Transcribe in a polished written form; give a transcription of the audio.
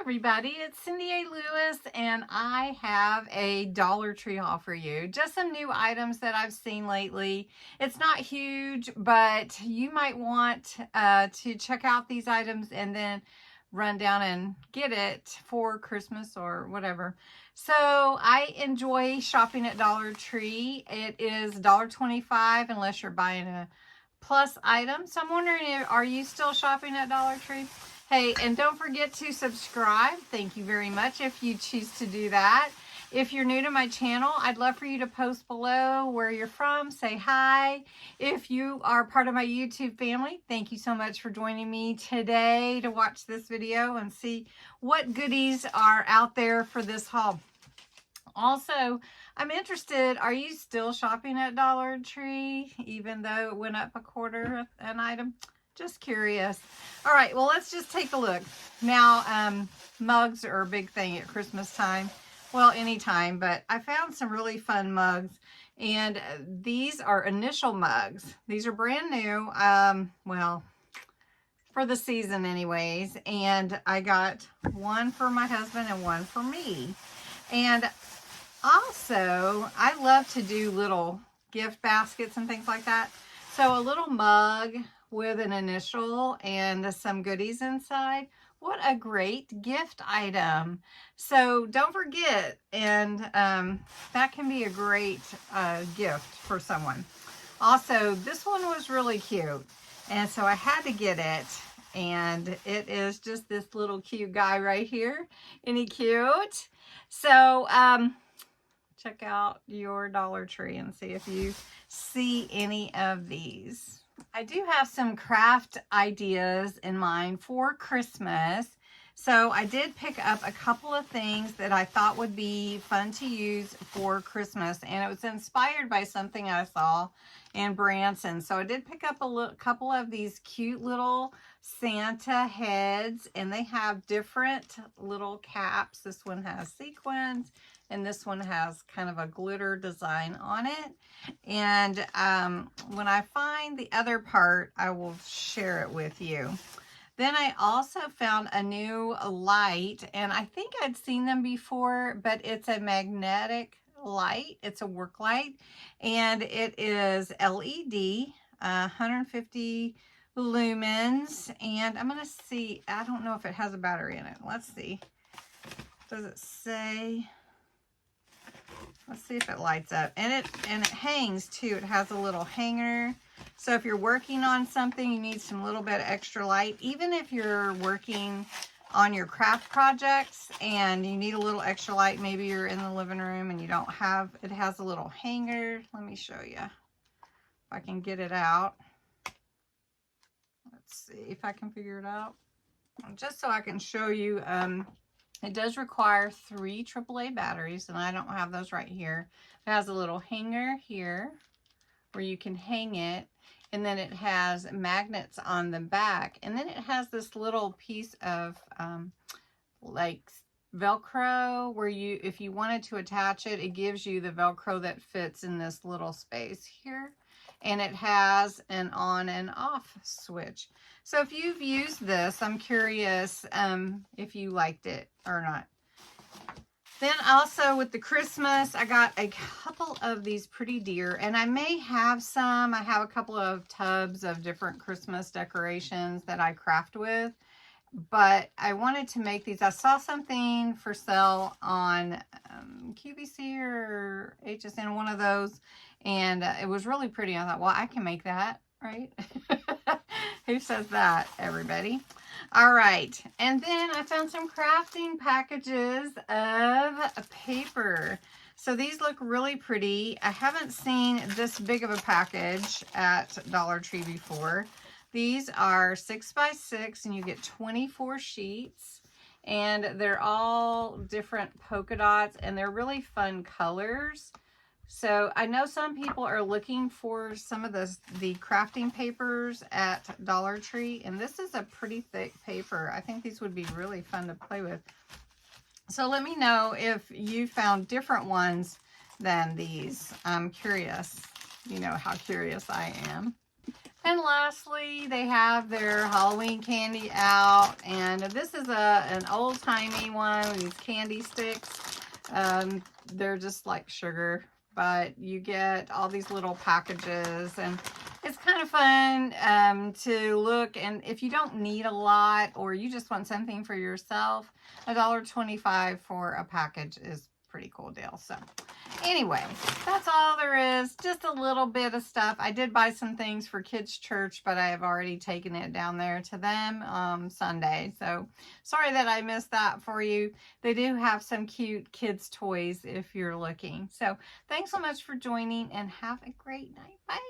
everybody, it's Cindy A. Lewis, and I have a Dollar Tree haul for you. Just some new items that I've seen lately. It's not huge, but you might want to check out these items and then run down and get it for Christmas or whatever. So I enjoy shopping at Dollar Tree. It is $1.25 unless you're buying a plus item. So I'm wondering, are you still shopping at Dollar Tree? Hey, and don't forget to subscribe. Thank you very much if you choose to do that. If you're new to my channel, I'd love for you to post below where you're from, say hi. If you are part of my YouTube family, thank you so much for joining me today to watch this video and see what goodies are out there for this haul. Also, I'm interested, are you still shopping at Dollar Tree, even though it went up a quarter an item? Just curious. All right, well, let's just take a look. Now, mugs are a big thing at Christmas time. Well, anytime, but I found some really fun mugs. And these are initial mugs. These are brand new, well, for the season anyways. And I got one for my husband and one for me. And also, I love to do little gift baskets and things like that. So a little mug with an initial and some goodies inside. What a great gift item. So don't forget, and that can be a great gift for someone. Also, this one was really cute, and so I had to get it. And it is just this little cute guy right here. Isn't he cute? So check out your Dollar Tree and see if you see any of these. I do have some craft ideas in mind for Christmas. So I did pick up a couple of things that I thought would be fun to use for Christmas. And it was inspired by something I saw in Branson. So I did pick up a couple of these cute little Santa heads. And they have different little caps. This one has sequins. And this one has kind of a glitter design on it. And when I find the other part, I will share it with you. Then I also found a new light, and I think I'd seen them before, but it's a magnetic light. It's a work light, and it is LED, 150 lumens. And I'm going to see, I don't know if it has a battery in it. Let's see. Does it say? Let's see if it lights up. And it hangs too. It has a little hanger. So if you're working on something, you need some little bit extra light. Even if you're working on your craft projects and you need a little extra light, maybe you're in the living room and you don't have, it has a little hanger. Let me show you if I can get it out. Let's see if I can figure it out. Just so I can show you, it does require 3 AAA batteries, and I don't have those right here. It has a little hanger here where you can hang it, and then it has magnets on the back, and then it has this little piece of like Velcro where you, if you wanted to attach it, it gives you the Velcro that fits in this little space here. And it has an on and off switch. So if you've used this, I'm curious if you liked it or not. Then also with the Christmas, I got a couple of these pretty deer, and I may have some. I have a couple of tubs of different Christmas decorations that I craft with, but I wanted to make these. I saw something for sale on QVC or HSN, one of those, and it was really pretty. I thought, well, I can make that, right? Who says that, everybody? All right, and then I found some crafting packages of paper. So these look really pretty. I haven't seen this big of a package at Dollar Tree before. These are 6 by 6, and you get 24 sheets, and they're all different polka dots, and they're really fun colors. So I know some people are looking for some of the crafting papers at Dollar Tree, and this is a pretty thick paper. I think these would be really fun to play with. So let me know if you found different ones than these. I'm curious. You know how curious I am. And lastly, they have their Halloween candy out, and this is an old-timey one with these candy sticks. They're just like sugar, but you get all these little packages, and it's kind of fun to look. And if you don't need a lot, or you just want something for yourself, $1.25 for a package is a pretty cool deal. So anyway, that's all there is. Just a little bit of stuff. I did buy some things for kids' church, but I have already taken it down there to them Sunday. So sorry that I missed that for you. They do have some cute kids' toys if you're looking. So thanks so much for joining, and have a great night. Bye.